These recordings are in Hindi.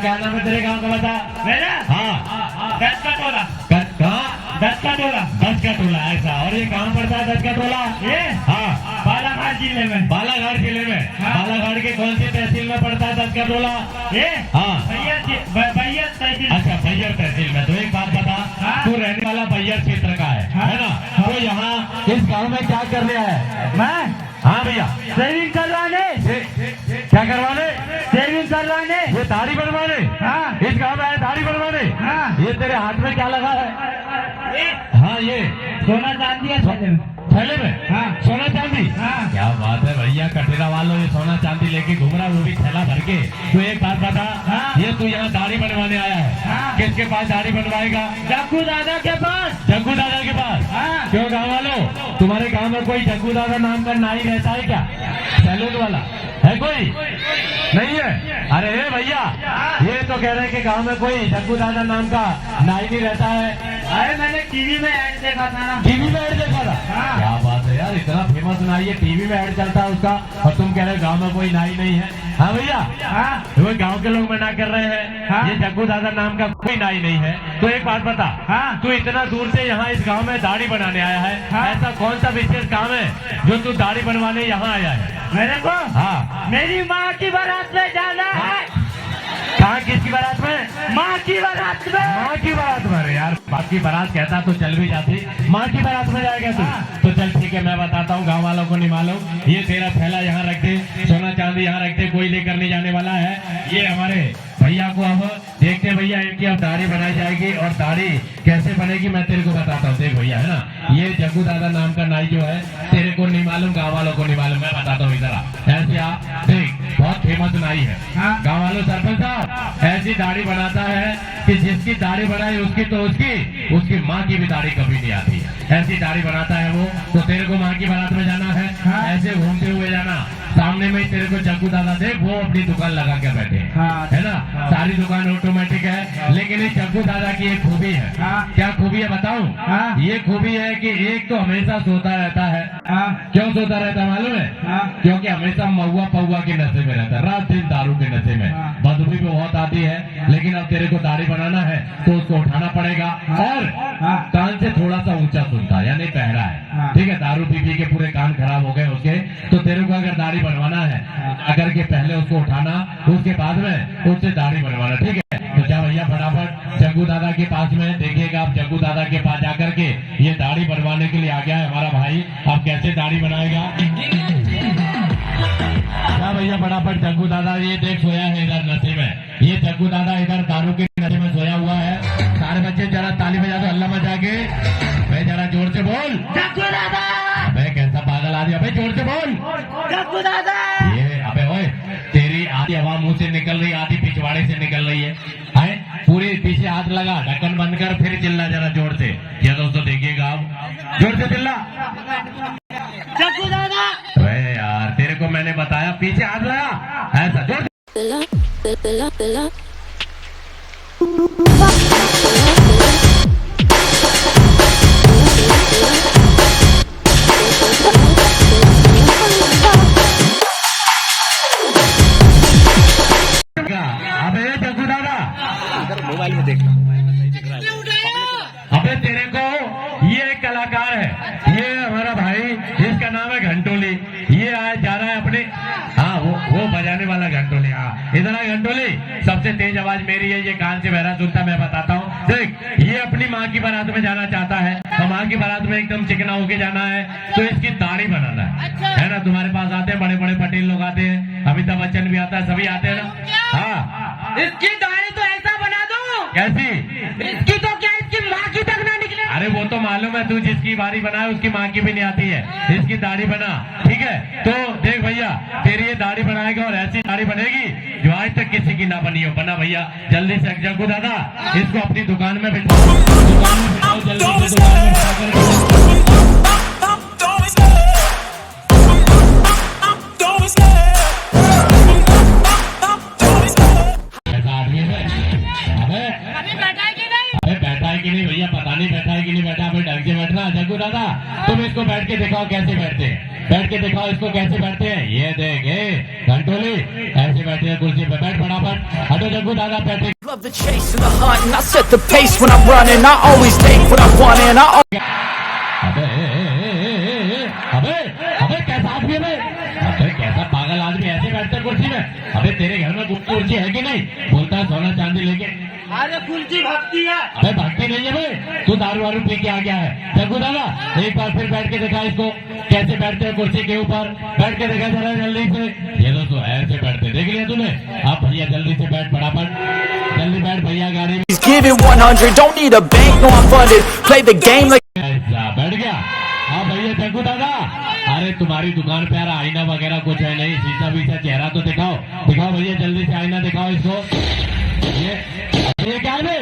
क्या नाम है तेरे गांव का बता? मेरा हाँ 10 का टोला। कहाँ? 10 का टोला। 10 का टोला ऐसा। और ये कहाँ पड़ता है 10 का टोला? ये हाँ बालाघाट जिले में। बालाघाट जिले में। हाँ। बालाघाट के कौन सी तहसील में पड़ता है 10 का टोला? ये हाँ भैया तहसील। अच्छा बैयर तहसील में। तो एक बात बता, हाँ। तू रहने वाला बैयर क्षेत्र का है ना? तो यहाँ इस गांव में क्या कर लिया है? मैं हाँ भैया सेविंग करवाने। क्या करवाने? सेविंग करवाने। ये दाढ़ी बनवाने? हाँ। इस गांव में आए दाढ़ी बनवाने? हाँ। ये तेरे हाथ में क्या लगा है? हाँ ये सोना चांदी है थैले में। थैले में? हाँ। सोना चांदी? हाँ। क्या बात है भैया, कटेरा वालों ये सोना चांदी लेके घूम रहा, वो भी थैला भर के। तो एक बात बता, हाँ। ये तू यहाँ दाढ़ी बनवाने आया है? हाँ। किसके पास दाढ़ी बनवाएगा? जग्गू दादा के पास। जग्गू दादा के पास? हाँ। क्यों गाँव वालों, तुम्हारे गाँव में कोई जग्गू दादा नाम का नाई रहता है क्या? सैलून वाला है कोई? नहीं है? अरे भैया ये तो कह रहे हैं कि गांव में कोई जग्गू दादा नाम का नाई नहीं रहता है। अरे मैंने टीवी में ऐड देखा था ना। टीवी में ऐड देखा था? हाँ। क्या बात है यार, इतना फेमस नाई है, टीवी में ऐड चलता है उसका, और तुम कह रहे हो गांव में कोई नाई नहीं है? हाँ भैया हाँ। वो गांव के लोग मना कर रहे हैं। हाँ। ये जग्गू दादा नाम का कोई नाई नहीं है। तो एक बात बता, हाँ। तू इतना दूर से यहाँ इस गांव में दाढ़ी बनाने आया है? हाँ। ऐसा कौन सा विशेष काम है जो तू दाढ़ी बनवाने यहाँ आया है? मेरे को हाँ। मेरी माँ की बारात में जाना है। कहाँ किसकी बारात में? माँ की बारात में। माँ की बारात में? अरे यार बाप की बारात कहता तो चल भी जाती, माँ की बारात में जाएगा तू? तो चल ठीक है, मैं बताता हूँ, गांव वालों को नहीं मालूम। ये तेरा थैला यहाँ रख दे, सोना चांदी यहाँ रख दे, कोई लेकर नहीं जाने वाला है। ये हमारे भैया को अब देखते भैया, इनकी अब दाढ़ी बनाई जाएगी, और दाढ़ी कैसे बनेगी मैं तेरे को बताता हूँ। देख भैया है ना, ये जग्गू दादा नाम का नाई जो है, तेरे को नहीं मालूम, गाँव वालों को नहीं मालूम, मैं बताता हूँ। इधर ऐसे आप देख, बहुत फेमस नाई है गाँव वालों। सरपंच साहब ऐसी दाढ़ी बनाता है कि जिसकी दाढ़ी बनाई उसकी तो उसकी माँ की भी दाढ़ी कभी नहीं आती है। ऐसी दाढ़ी बनाता है वो। तो तेरे को माँ की बारात में जाना है, ऐसे घूमते हुए जाना, सामने में ही तेरे को जग्गू दादा देख, वो अपनी दुकान लगा के बैठे हैं, हाँ। है ना? सारी दुकान ऑटोमेटिक है, लेकिन इस जग्गू दादा की एक खूबी है। क्या खूबी है बताऊं? ये खूबी है कि एक तो हमेशा सोता रहता है। क्यों सोता रहता है मालूम है? क्योंकि हमेशा महुआ पहुआ के नशे में रहता है, रात दिन दारू के नशे में। बदबू भी बहुत आती है, लेकिन अब तेरे को दाढ़ी बनाना है तो उसको उठाना पड़ेगा, और कान से थोड़ा सा ऊंचा सुनता है, यानी बहरा है, ठीक है? दारू पी पी के पूरे कान खराब हो गए उसके। तो तेरे को अगर दाढ़ी बनवाना है, अगर के पहले उसको उठाना, उसके बाद में उससे दाढ़ी बनवाना, ठीक है? तो जा भैया फटाफट जग्गू दादा के पास में देखिएगा। आप जग्गू दादा के पास जाकर के ये दाढ़ी बनवाने के लिए आ गया है हमारा भाई। अब कैसे दाढ़ी बनाएगा? क्या भैया फटाफट जग्गू दादा, ये देख सोया है इधर नशे में, ये जग्गू दादा इधर दारू के नशे में सोया हुआ है। सारे बच्चे जरा ताली बजा दो, अल्लाह मचा के। भाई जरा जोर से बोल, जग्गू दादा। अबे कैसा पागल आदमी, अबे जोर से बोल, जग्गू दादा। ये अबे ओए, तेरी आधी हवा मुंह से निकल रही, आधी पिछवाड़े से निकल रही है। पूरी पीछे हाथ लगा, ढक्कन बंद कर, फिर चिल्ला जरा जोर से। ये दोस्तों देखिएगा, आप जोर से चिल्ला, जग्गू दादा। अरे यार तेरे को मैंने बताया, पीछे हाथ लगा, ऐसा जोर से। अबे जग्गू दादा, मोबाइल में देख, अबे तेरे को ये एक कलाकार है, ये हमारा भाई, इसका नाम है घंटोली। ये आज जा रहा है अपने, हाँ वो बजाने वाला घंटोली। हाँ इधर आ घंटोली, सबसे तेज आवाज मेरी है, ये कान से बहरा सुनता, मैं बताता हूँ। देख, ये अपनी माँ की बारात में जाना चाहता है, तो माँ की बारात में एकदम चिकना होके जाना है, तो इसकी दाढ़ी बनाना है ना? तुम्हारे पास आते हैं बड़े बड़े पटेल लोग आते हैं, अमिताभ बच्चन भी आता है, सभी आते हैं ना? हाँ, इसकी दाढ़ी तो ऐसा बना दो। कैसी? इसकी तो क्या, इसकी माँ की तक ना निकले। अरे वो तो मालूम है, तू जिसकी बारी बनाए उसकी माँ की भी नहीं आती है, इसकी दाढ़ी बना, ठीक है? तो देख भैया, तेरी ये दाढ़ी बनाएगा और ऐसी दाढ़ी बनेगी जो आज तक किसी की ना बनी हो। बना भैया जल्दी से जग्गू दादा, इसको अपनी दुकान में बिठाओ, दुकान में बिठाओ जल्दी से, दुकान में बिठा करके। ऐसा आदमी है? अबे बैठा है कि नहीं भैया, पता नहीं बैठा है कि नहीं बैठा, अभी ढंग से बैठना जग्गू दादा। तुम इसको बैठ के दिखाओ कैसे बैठते हैं, बैठ के दिखाओ इसको कैसे बैठते हैं। ये देख घंटोली ऐसे बैठे हैं कुर्सी पे, बैठ फटाफट। हटो जग्गू दादा बैठे। Love the chase and the hunt, and I set the pace when I'm running. I always take what I want, and I अबे अबे अबे कैसा आदमी है, अबे कैसा पागल आदमी ऐसे बैठता है कुर्सी में। अबे तेरे घर में कुर्सी है कि नहीं? बोलता है सोना चांदी लेके। अरे कुर्सी भक्ति है। अबे भक्ति नहीं है भाई, तू दारू वारू पी के आ गया है। जग्गू दादा एक बार फिर बैठ के दिखा इसको कैसे बैठते हैं कुर्सी के ऊपर, बैठ के देखा जरा जल्दी से। ये दोस्तों ऐसे बैठते, देख लिया तूने? अब भैया जल्दी से बैठ, फटाफट जल्दी बैठ भैया गाड़ी में। give it 100. Don't need a bank, no I'm funded. Play the game like ऐसा बैठ गया। हाँ भैया जग्गू दादा, अरे तुम्हारी दुकान पे यार आईना वगैरह कुछ है नहीं, शीशा बीसा चेहरा तो दिखाओ, दिखाओ भैया जल्दी से आईना दिखाओ इसको। ये क्या है भाई?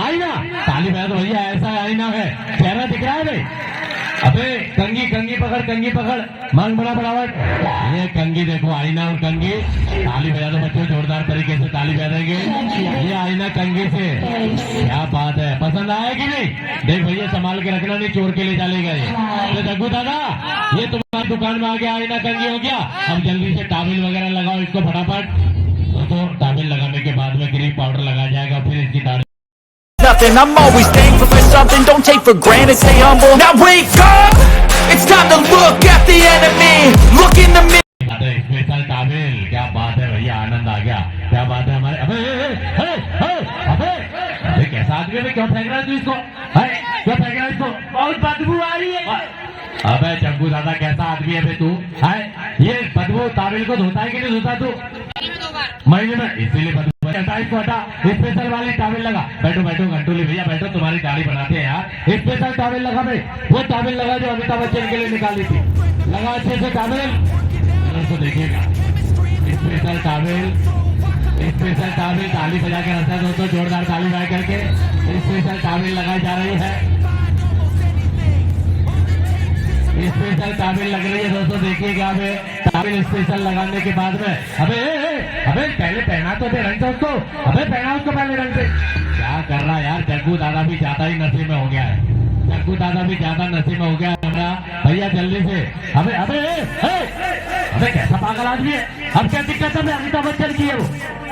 आईना ताली बजा दो भैया, ऐसा आईना है, चेहरा दिख रहा है भाई। अबे कंगी कंगी पकड़, कंगी पकड़, मांग बड़ा बढ़ावट। ये कंगी देखो, आईना और कंगी, ताली बजा दो बच्चों, जोरदार तरीके से ताली बजाएंगे। ये आईना कंगी से, क्या बात है, पसंद आया कि नहीं? देख भैया संभाल के रखना, नहीं चोर के ले चलेगा ये। तो जग्गू दादा ये तुम्हारी दुकान में आ गया, आईना कंगी हो गया। अब जल्दी से टॉवेल वगैरह लगाओ इसको फटाफट। तो टॉवेल लगाने के बाद में ग्रीन पाउडर लगा जाएगा, फिर इसकी दाढ़ी nothing. I'm always thankful for something. Don't take for granted, stay humble. Now wake up, it's time to look at the enemy. Look in the mirror. Special towel, क्या बात है भैया, आनंद आ गया, क्या बात है हमारे। अबे अबे कैसा आदमी है, क्यों फेंक रहा है तू इसको? क्यों फेंक रहा है इसको? बहुत बदबू आ रही है। अबे जग्गू दादा कैसा आदमी है बे तू? है ये बदबू टॉवेल को धोता है कि नहीं धोता तू? महीने में, इसीलिए बदबू। हटा इसको, हटा, स्पेशल वाली टॉवेल लगा। बैठो बैठो घंटोली भैया बैठो, तुम्हारी दाढ़ी बनाते हैं यार। स्पेशल टॉवेल लगा भाई, वो टॉवेल लगा जो अमिताभ बच्चन के लिए निकाली थी, लगा अच्छे से टॉवेल। तो देखिएगा स्पेशल टॉवेल, स्पेशल टॉवेल, ताली बजा के रखता है दोस्तों, जोरदार ताली बजा करके स्पेशल टॉवेल लगाई जा रही है। स्पेशल टॉवेल लग रही है दोस्तों, देखिएगा। टॉवेल स्पेशल लगाने के बाद में अबे पहले पहना तो दे रंग से उसको, अबे पहना उसको पहले रंग से। क्या कर रहा है यार, जग्गू दादा भी ज्यादा ही नशे में हो गया है, जग्गू दादा भी ज्यादा नशे में हो गया है हमारा भैया। जल्दी से अबे अबे अबे कैसा पागल आदमी है। अब क्या दिक्कत है, अमिताभ बच्चन की है वो।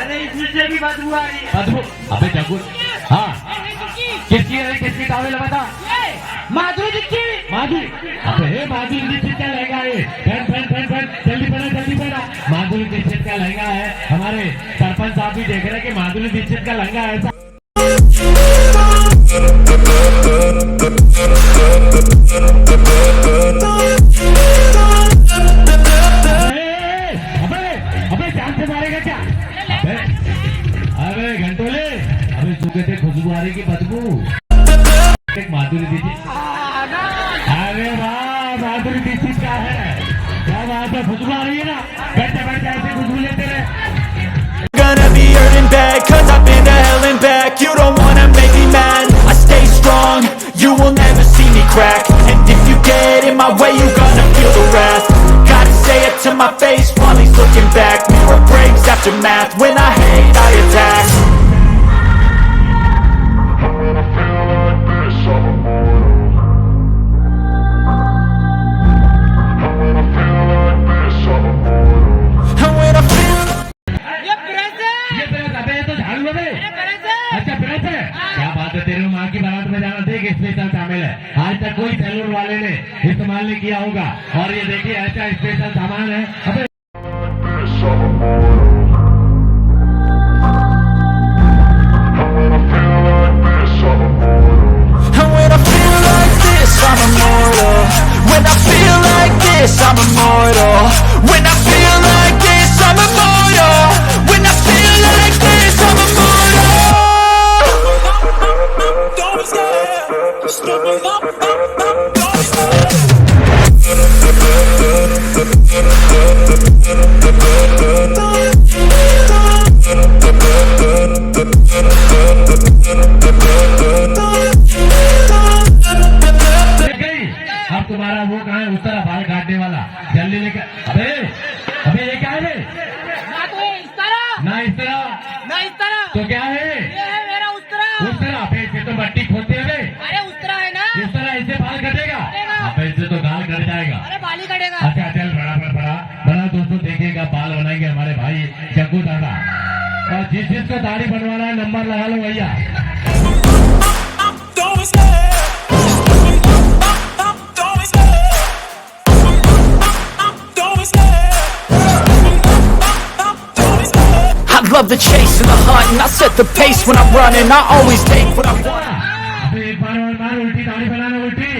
अरे इससे भी बदबू आ रही है। बदबू? अबे जग्गू, हाँ किसकी है, किसकी टॉवेल बता? माधुरी दीक्षित। माधुरी, अबे माधुरी दीक्षित का लहंगा है, फैन जल्दी पड़ा जल्दी पड़ा। माधुरी दीक्षित का लहंगा है, हमारे सरपंच साहब भी देख रहे हैं कि माधुरी दीक्षित का लहंगा है ऐसा। अबे जान से मारेगा क्या? अबे घंटोले, अबे सूखे थे खुशबू आ रही की बदबू। माधुरी दीक्षित, अरे वाह माधुरी दीक्षित क्या है, क्या बात है, खुशबू आ रही है ना। बैठे बैठे ऐसे खुशबू लेते रहे। Gonna be hurting bad, cause I've been to hell and back. You don't wanna make me mad, I stay strong. You will never see me crack. And if you get in my way, you're gonna feel the wrath. Gotta say it to my face while he's looking back. Mirror breaks after math, when I hate, I attack. तेरे माँ की बारात में जाना, देख स्पेशल शामिल है। आज तक कोई सैलून वाले ने इस्तेमाल नहीं किया होगा, और ये देखिए ऐसा स्पेशल सामान है। अबे When I feel like this, I'm immortal. When I feel like this, I'm immortal. When I feel like this, I'm immortal. When I feel like this, I'm immortal. Don't stop, stop, don't stop. अब तुम्हारा वो कहाँ है, उस तरह बाल काटने वाला, जल्दी लेकर। अबे अबे ये क्या है बे? ना तो ये इस तरह, ना इस तरह, ना इस तरह, तो क्या है? ये है मेरा उस तरह। उस तरह? अबे इसे तो मट्टी खोदते हैं बे। अरे उस तरह है ना, इस तरह इससे बाल कटेगा? कटेगा। पड़ेगा। अच्छा चल बड़ा दोस्तों देखिएगा, बाल बनाएंगे हमारे भाई जग्गू दादा, और जिसको दाढ़ी बनवाना है नंबर लगा लो भैया। I love the chase and the hunt, and I set the pace when I'm running. I always take what I want. अबे एक बार उल्टी दाढ़ी बनाना, उल्टी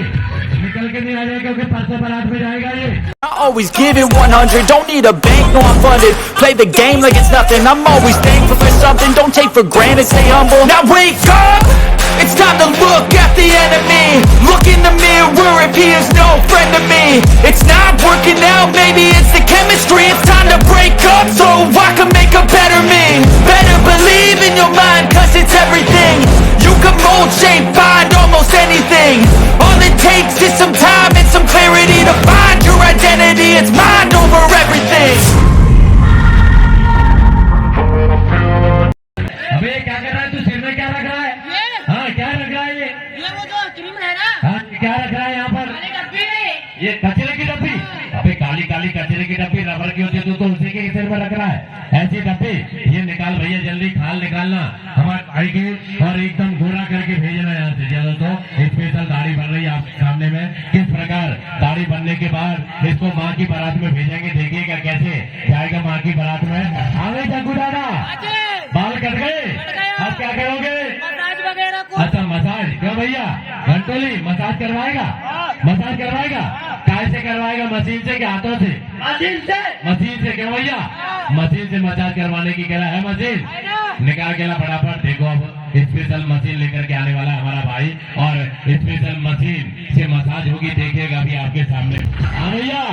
निकल के नहीं आ जाएगा क्योंकि परसों बारात में जाएगा ये। I always give it 100, don't need a bank, no I'm funded. Play the game like it's nothing, I'm always thankful for something. Don't take for granted, stay humble. Now wake up, it's time to look at the enemy. Look in the mirror if he is no friend to me. It's not working out, maybe it's the chemistry. It's time to break up so I can make a better me. Better believe in your mind, cause it's everything. You can mold, shape, find almost anything. All it takes is some time and some clarity to find your identity. It's mind over everything. अबे क्या कर रहा है तू, सिर में क्या रख रहा है? हाँ क्या रख रहा है ये वो जो क्रीम है ना, हाँ क्या रख रहा है यहाँ पर? काली डब्बी में। ये कचरे की डब्बी? अबे काली काली कचरे की डब्बी रबर की होती है, तू तो उसी के सिर में रख रहा है ऐसी डब्बी। ये निकाल भैया जल्दी, खाल निकालना हमारे भाई की, और एकदम गोरा करके भेजना यहाँ से। चलो तो स्पेशल दाढ़ी बन रही है आपके सामने में, किस प्रकार दाढ़ी बनने के बाद इसको माँ की बारात में भेजेंगे, देखिएगा कैसे जाएगा माँ की बारात में। आ गए जग्गू दादा, बाल कट गए, अब क्या करोगे? मसाज वगैरह को। अच्छा मसाज क्यों भैया, घंटोली मसाज करवाएगा? मसाज करवाएगा, काय से करवाएगा, मशीन से कि हाथों से? मशीन से। मशीन से क्यों भैया, मशीन से मसाज करवाने की कह रहा है। मशीन निकाल के ला फटाफट। देखो अब स्पेशल मशीन लेकर के आने वाला है हमारा भाई, और स्पेशल मशीन से मसाज होगी, देखिएगा अभी आपके सामने। हाँ भैया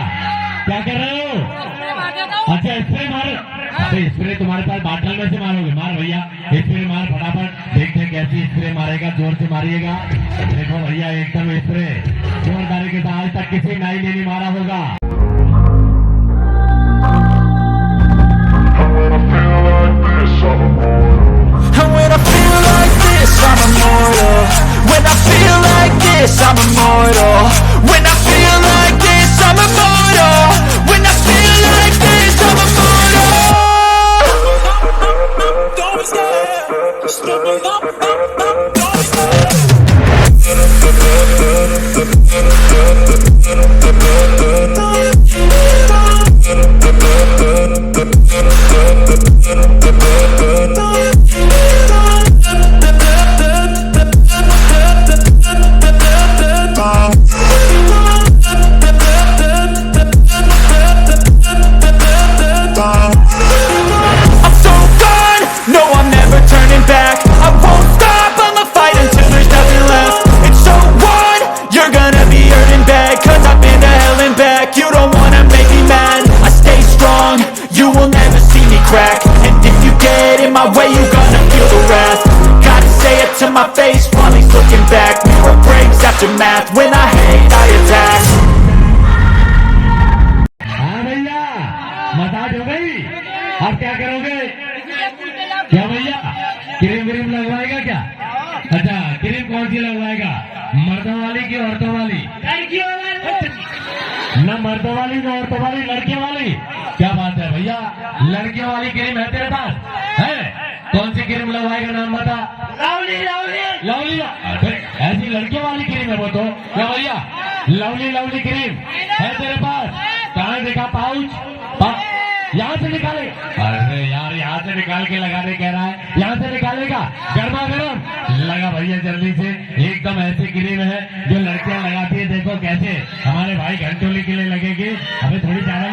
क्या कर रहे हो? अच्छा स्प्रे मारो। अबे स्प्रे तुम्हारे पास बाटल में से मारोगे, मार भैया स्प्रे मार फटाफट। देखते हैं कैसी स्प्रे मारेगा, जोर से मारिएगा। देखो भैया एकदम स्प्रे जोरदारी के साथ, आज तक किसी नाई ने नहीं मारा होगा। And when I feel like this, I'm immortal. When I feel like this, I'm immortal. When I feel like this, I'm immortal. When I feel like this, I'm immortal. Don't be scared. Just looking up, don't be scared. Aftermath, when I hate, I attack. हाँ भैया मसाज हो गई, अब क्या करोगे? क्या भैया क्रीम व्रीम लगवाएगा क्या? अच्छा क्रीम कौन सी लगवाएगा, मर्दों वाली की औरतों वाली? लड़कियों वाली। न मर्दों वाली न औरतों वाली, लड़कियों वाली। क्या बात है भैया, लड़कियों वाली क्रीम है तेरे पास? है कौन सी क्रीम लगवाएगा, नाम बता। लवली लवली लवली, ऐसी लड़कियों वाली क्रीम है वो तो। क्या भैया लवली लवली क्रीम है तेरे पास? कहाँ देखा पाउच, यहाँ से निकाले। अरे यार यहाँ से निकाल के लगाने कह रहा है, यहाँ से निकालेगा। गर्मा गर्म लगा भैया जल्दी से, एकदम ऐसी क्रीम है जो लड़कियां लगाती है। देखो कैसे हमारे भाई घंटोली के लिए लगेगी। अबे थोड़ी ज्यादा